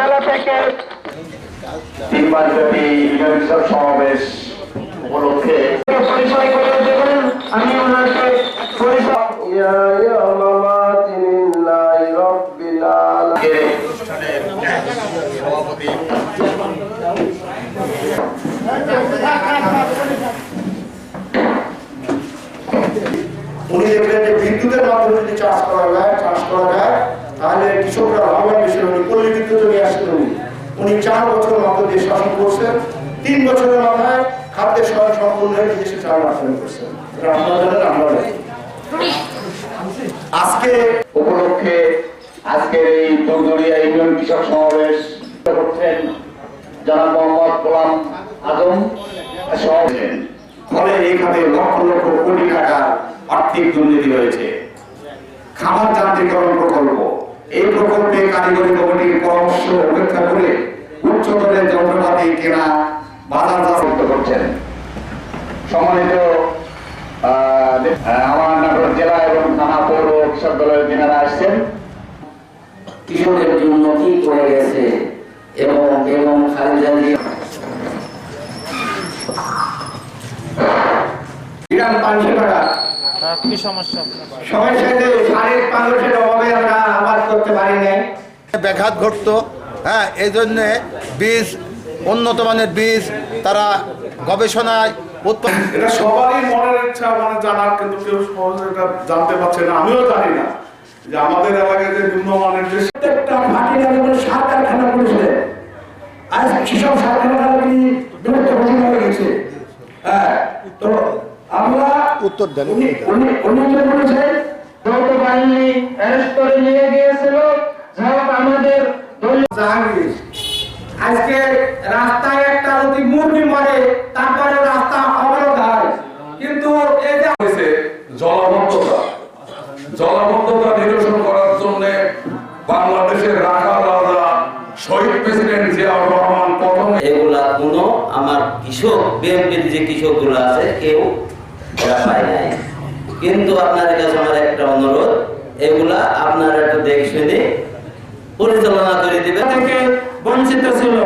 উপজেলা থেকে 3 মাসব্যাপী ইউনিয়ন পরিষদ সমাবেশ উপলক্ষে পরিচয় করে দেবেন। আমি ওনাকে পরিচয় সভাপতি উনি দেখলেন যে বিদ্যুতের মাধ্যমে যদি চাষ করা যায় তাহলে কৃষকরা লাভবান বেশি উনি পল্লী বিদ্যুৎ নিয়ে আসলেন। উনি 4 বছর মতো দেশ শাসন করছেন। 3 বছরের মাথায় খাদ্যের স্বয়ং সম্পূর্ণ হয়ে দেশে চাল রপ্তানি করছেন। এটা আপনারা জানেন, আমরা জানি। আজকে উপলক্ষে আজকের এই চৌধুরীয়া ইউনিয়ন কৃষক সমাবেশ করছেন জনাব মোহাম্মদ গোলাম আজম সভাপতি। ফলে এই খাতে লক্ষ লক্ষ কোটি টাকা আর্থিক দুর্নীতি হয়েছে। খামার যান্ত্রিকরণ প্রকল্প, এই প্রকল্পে কারিগরি কমিটির পরামর্শ উপেক্ষা করে উচ্চতরের যন্ত্রপাতি কেনা বাজারজাত করছেন। সম্মানিত আমার নাটোর জেলা এবং থানা পৌর কৃষক দলের যিনারা আসছেন, কৃষকের জন্য কি করে গেছে এবং খালেদা জিয়া গ্রাম 500 টাকা কি সমস্যা সময়ের সাথে সারের 500 অভাবে আমরা আবাদ করতে পারি নাই, ব্যাঘাত ঘটতো। হ্যাঁ, এই জন্যে বীজ, উন্নত মানের বীজ তারা গবেষণায় উৎপাদন। এটা সবারই মনের ইচ্ছা জানার, কিন্তু কেউ সহজে এটা জানতে পারছে না। আমিও জানি না যে আমাদের এলাকায় যে নিম্নমানের যে প্রত্যেকটা মাটি লাগবে 7 কারখানা করেছে। আজ কৃষক কারখানাগুলি বিলুপ্ত ঘোষণা হয়ে গেছে। হ্যাঁ, তো আমরা উত্তর দেন। উনি কি বলেছেন? যৌথ বাহিনী অ্যারেস্ট করে নিয়ে গিয়েছিল। আমাদের জাহাঙ্গীর আজকে রাস্তায় একটা যদি মুরগি মরে তারপরে রাস্তা অবরোধ হয়, কিন্তু এই যে জলাবদ্ধতা নিরসন করার জন্য বাংলাদেশের রাখাল রাজা শহীদ প্রেসিডেন্ট জিয়াউর রহমান প্রথমে এগুলা কোনো আমার কৃষক বিএনপির যে কৃষকগুলো আছে কেউ এরা পায় নাই। কিন্তু আপনাদের কাছে আমার একটা অনুরোধ, এগুলা আপনারা একটু দেখে শুনে পরিচালনা করে দিবেন। থেকে বঞ্চিত ছিল।